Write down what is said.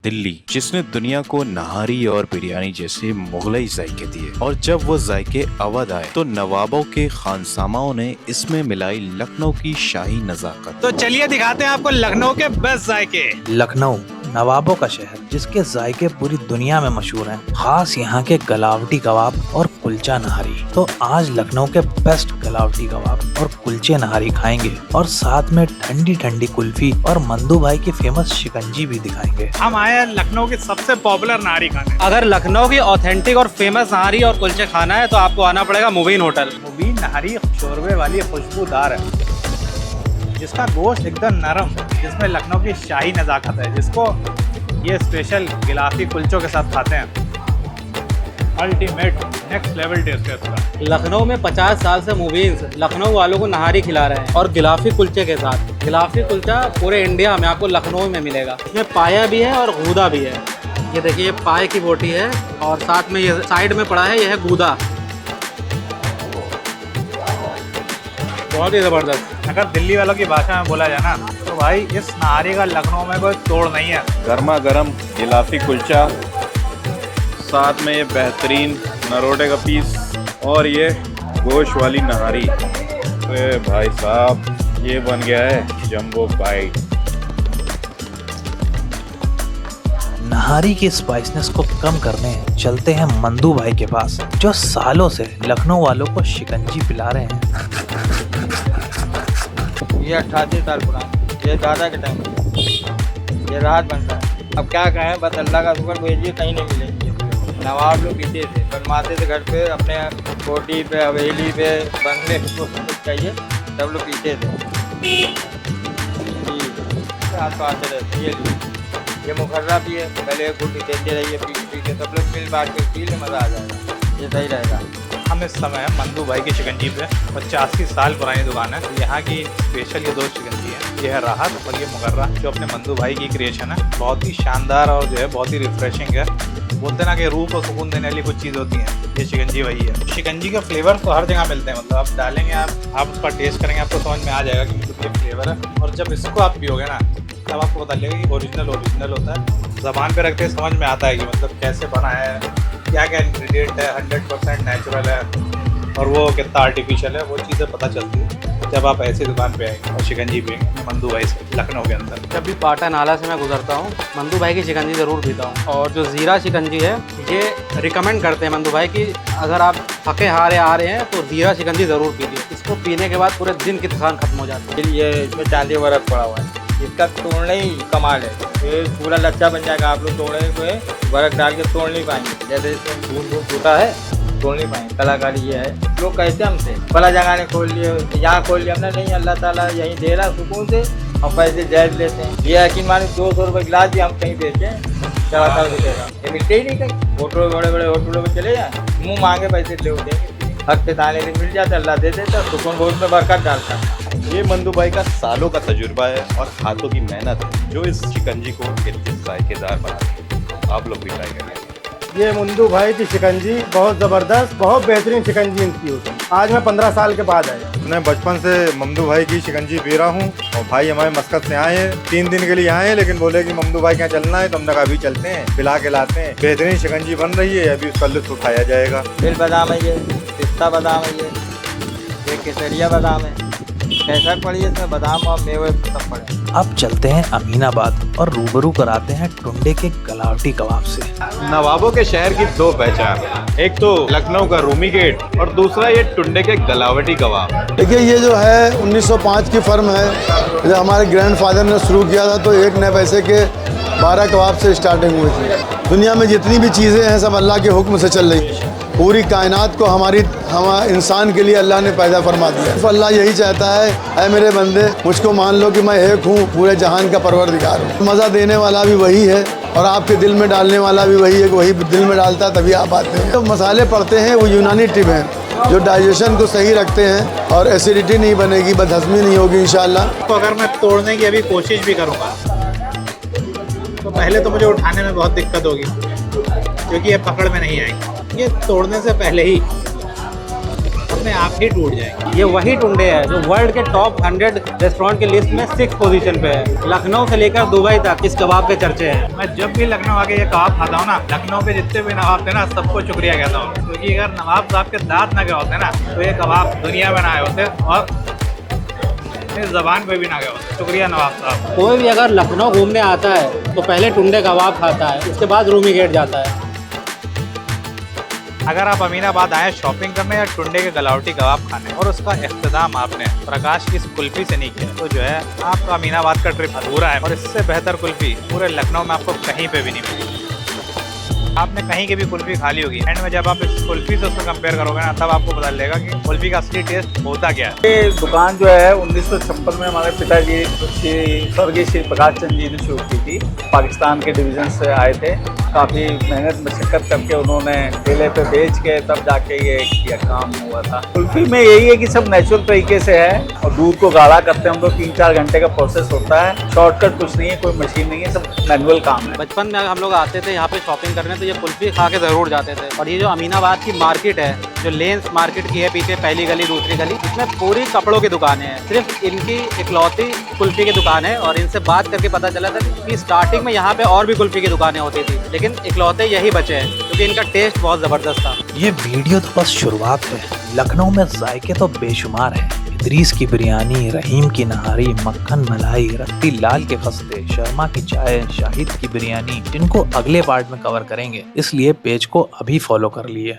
दिल्ली, जिसने दुनिया को नहारी और बिरयानी जैसे मुगलई जायके दिए, और जब वो जायके अवध आए तो नवाबों के खानसामाओं ने इसमें मिलाई लखनऊ की शाही नजाकत। तो चलिए दिखाते हैं आपको लखनऊ के बेस्ट जायके। लखनऊ नवाबों का शहर, जिसके जायके पूरी दुनिया में मशहूर हैं। खास यहाँ के गलावटी कबाब और कुलचा नहारी। तो आज लखनऊ के बेस्ट गलावटी कबाब और कुलचे नहारी खाएंगे, और साथ में ठंडी ठंडी कुल्फी और मंदू भाई की फेमस शिकंजी भी दिखाएंगे। हम आए हैं लखनऊ की सबसे पॉपुलर नहारी खाने। अगर लखनऊ की ऑथेंटिक और फेमस नहारी और कुलचे खाना है तो आपको आना पड़ेगा मुबीन होटल। मुबीन नहारी शोरबे वाली खुशबूदार है, जिसका गोश्त एकदम नरम, जिसमें लखनऊ की शाही नजाकत है, जिसको ये स्पेशल गिलाफी कुलचों के साथ खाते हैं। अल्टीमेट नेक्स्ट लेवल टेस्ट है इसका। लखनऊ में 50 साल से मुबीन लखनऊ वालों को नहारी खिला रहे हैं, और गिलाफी कुलचे के साथ। गिलाफी कुलचा पूरे इंडिया में आपको लखनऊ में मिलेगा। इसमें पाया भी है और गूदा भी है। ये देखिए, ये पाए की बोटी है, और साथ में ये साइड में पड़ा है, ये है गूदा। बहुत ही ज़बरदस्त। अगर दिल्ली वालों की भाषा में बोला जाए ना, तो भाई इस नहारी का लखनऊ में कोई तोड़ नहीं है। गर्मा गर्म गिलाफी कुलचा, साथ में ये बेहतरीन नरोटे का पीस, और ये गोश्त वाली नहारी। अरे भाई साहब, ये बन गया है जंबो बाइट। नहारी की स्पाइसनेस को कम करने चलते हैं मंदू भाई के पास, जो सालों से लखनऊ वालों को शिकंजी पिला रहे हैं। ये 88 साल पुराना, ये दादा के टाइम ये राहत बनता है। अब क्या कहें, बस अल्लाह का शुक्र, भेजिए कहीं नहीं मिलेंगे। नवाब लोग पीते थे, बनवाते थे घर पे, अपने कोठी पे, हवेली पे, बंगले पे, कुछ चाहिए सब लोग पीते थे। हाथ तो आते रहते। ये मुखर्रा भी है, पहले गुड़ देते रहिए, पी के सब लोग मिल बांट के पी ले, मज़ा आ जाएगा, ये सही रहेगा। हम इस समय मंदू भाई की शिकंजी पे 85 साल पुरानी दुकान है। यहाँ की स्पेशल ये दो शिकंजी है, ये है राहत और ये मुगर्रा, जो अपने मंदू भाई की क्रिएशन है। बहुत ही शानदार और जो है बहुत ही रिफ्रेशिंग है। बोलते ना कि रूह को सुकून देने वाली कुछ चीज़ होती है, ये शिकंजी वही है। शिकंजी के फ्लेवर तो हर जगह मिलते हैं, मतलब आप डालेंगे, आप उसका टेस्ट करेंगे, आपको समझ में आ जाएगा कि मतलब ये फ्लेवर है। और जब इसको आप पियोगे ना, तब आपको पता लगेगा कि ओरिजिनल होता है। ज़बान पे रखते समझ में आता है कि मतलब कैसे बना है, क्या क्या इंग्रेडिएंट है, 100% नेचुरल है, और वो कितना आर्टिफिशियल है, वो चीज़ें पता चलती है जब आप ऐसी दुकान पे आएंगे और शिकंजी पिएंगे मंदू भाई से लखनऊ के अंदर। जब भी पाटा नाला से मैं गुजरता हूँ, मंदू भाई की शिकंजी ज़रूर पीता हूँ। और जो ज़ीरा शिकंजी है, ये रिकमेंड करते हैं मंदू भाई की अगर आप थके हारे आ रहे हैं तो ज़ीरा शिकंजी ज़रूर पीजिए। इसको पीने के बाद पूरे दिन की थकान खत्म हो जाती है। ये इसमें चांदी बर्फ पड़ा हुआ है, इसका तोड़ना ही कमाल है। ये पूरा लच्छा बन जाएगा, आप लोग तोड़ने को बर्फ डाल के तोड़ नहीं पाएंगे। जैसे इसमें दूध टूटा है, तोड़ नहीं पाएंगे। कलाकारी ये है। लोग कहते हमसे बड़ा जगह ने खोल लिए, यहाँ खोल लिया, हमने नहीं, अल्लाह ताला यहीं दे रहा सुकून से, और पैसे जायज लेते हैं। ये यकीन माने 200 रुपये गिलास भी हम कहीं बेचें, 400 रुपये का, ये मिलते ही नहीं कहीं। होटल, बड़े बड़े होटलों में चले जाए, मुँह मांगे पैसे ले देंगे, हक पे ताने लिए मिल जाता, अल्लाह दे देता, सुकून बहुत में बरकत डालता है। ये मंदू भाई का सालों का तजुर्बा है और हाथों की मेहनत है, जो इस शिकंजी को इतनी जायकेदार बनाती है। आप लोग भी ट्राई करें। ये मंदू भाई की शिकंजी बहुत ज़बरदस्त, बहुत बेहतरीन शिकंजी इनकी होती है। आज मैं 15 साल के बाद आया। मैं बचपन से मंदू भाई की शिकंजी पी रहा हूँ, और भाई हमारे मस्कत से आए हैं, 3 दिन के लिए आए हैं, लेकिन बोले कि मंदू भाई के यहाँ चलना है, तो हमने कहा अभी चलते हैं, पिला के लाते हैं। बेहतरीन शिकंजी बन रही है, अभी उसका लुत्फ उठाया जाएगा। दिल बादाम है, ये पिस्ता बादाम है, ये केसरिया बादाम है, कैसा पड़ी है, इसमें बादाम और मेवे सब पड़े। अब चलते हैं अमीनाबाद और रूबरू कराते हैं टुंडे के गलावटी कबाब से। नवाबों के शहर की दो पहचान, एक तो लखनऊ का रूमी गेट, और दूसरा ये टुंडे के गलावटी कबाब। देखिए, ये जो है 1905 की फर्म है। जब हमारे ग्रैंडफादर ने शुरू किया था तो 1 नए पैसे के 12 कबाब से स्टार्टिंग हुई थी। दुनिया में जितनी भी चीज़ें हैं सब अल्लाह के हुक्म से चल रही हैं। पूरी कायनात को हम इंसान के लिए अल्लाह ने पैदा फरमा दिया। तो अल्लाह यही चाहता है, ऐ मेरे बंदे, मुझको मान लो कि मैं एक हूँ, पूरे जहान का परवरदिगार हूँ। मज़ा देने वाला भी वही है, और आपके दिल में डालने वाला भी वही है, कि वही दिल में डालता है तभी आप आते हैं। तो मसाले पड़ते हैं वो यूनानी टिप हैं, जो डाइजेशन को सही रखते हैं, और एसिडिटी नहीं बनेगी, बदहज़मी नहीं होगी इंशाल्लाह। तो अगर मैं तोड़ने की अभी कोशिश भी करूँगा तो पहले तो मुझे उठाने में बहुत दिक्कत होगी, क्योंकि ये पकड़ में नहीं आएगी। ये तोड़ने से पहले ही अपने आप ही टूट जाएंगे। ये वही टुंडे है जो वर्ल्ड के टॉप 100 रेस्टोरेंट की लिस्ट में 6 पोजीशन पे है। लखनऊ से लेकर दुबई तक इस कबाब के चर्चे हैं। मैं जब भी लखनऊ आके ये कबाब खाता हूँ ना, लखनऊ के जितने भी नवाब थे ना, सबको शुक्रिया कहता हूँ, क्योंकि अगर नवाब साहब के दांत ना गए होते ना तो ये कबाब दुनिया में ना आए होते और इस जबान पे भी ना गए होते। शुक्रिया नवाब साहब। कोई भी अगर लखनऊ घूमने आता है तो पहले टुंडे कबाब खाता है, उसके बाद रूमी गेट जाता है। अगर आप अमीनाबाद आए शॉपिंग करने या टुंडे के गलावटी कबाब खाने और उसका इख्तिताम आपने प्रकाश की इस कुल्फी से नहीं किया तो जो है आपका अमीनाबाद का ट्रिप अधूरा है। और इससे बेहतर कुल्फी पूरे लखनऊ में आपको कहीं पे भी नहीं मिलेगी। आपने कहीं की भी कुल्फी खा ली होगी, एंड में जब आप इस कुल्फी से उसको कंपेयर करोगे ना, तब आपको पता चलेगा कि कुल्फी का असली टेस्ट होता क्या है। ये दुकान जो है 1956 में हमारे पिताजी स्वर्गीय श्री प्रकाश चंद जी ने शुरू की थी। पाकिस्तान के डिवीज़न से आए थे, काफ़ी मेहनत मशक्क़त करके उन्होंने ठेले पे बेच के तब जाके ये काम हुआ था। कुल्फी में यही है कि सब नेचुरल तरीके से है और दूध को गाढ़ा करते हैं हम लोग। 3-4 घंटे का प्रोसेस होता है, शॉर्टकट कुछ नहीं है, कोई मशीन नहीं है, सब मैनुअल काम है। बचपन में हम लोग आते थे यहाँ पे शॉपिंग करने तो ये कुल्फी खा के ज़रूर जाते थे। और ये जो अमीनाबाद की मार्केट है, जो लेंस मार्केट की है पीछे, पहली गली दूसरी गली, इसमें पूरी कपड़ों की दुकानें हैं। सिर्फ इनकी इकलौती कुल्फी की दुकान है। और इनसे बात करके पता चला था कि स्टार्टिंग में यहाँ पे और भी कुल्फी की दुकानें होती थी, लेकिन इकलौते यही बचे हैं क्योंकि इनका टेस्ट बहुत ज़बरदस्त था। ये वीडियो तो बस शुरुआत है। लखनऊ में जायके तो बेशुमार है। इदरीस की बिरयानी, रहीम की नहारी, मक्खन मलाई, रत्ती लाल के खस्ते, शर्मा की चाय, शाहिद की बिरयानी, जिनको अगले पार्ट में कवर करेंगे, इसलिए पेज को अभी फॉलो कर लिए।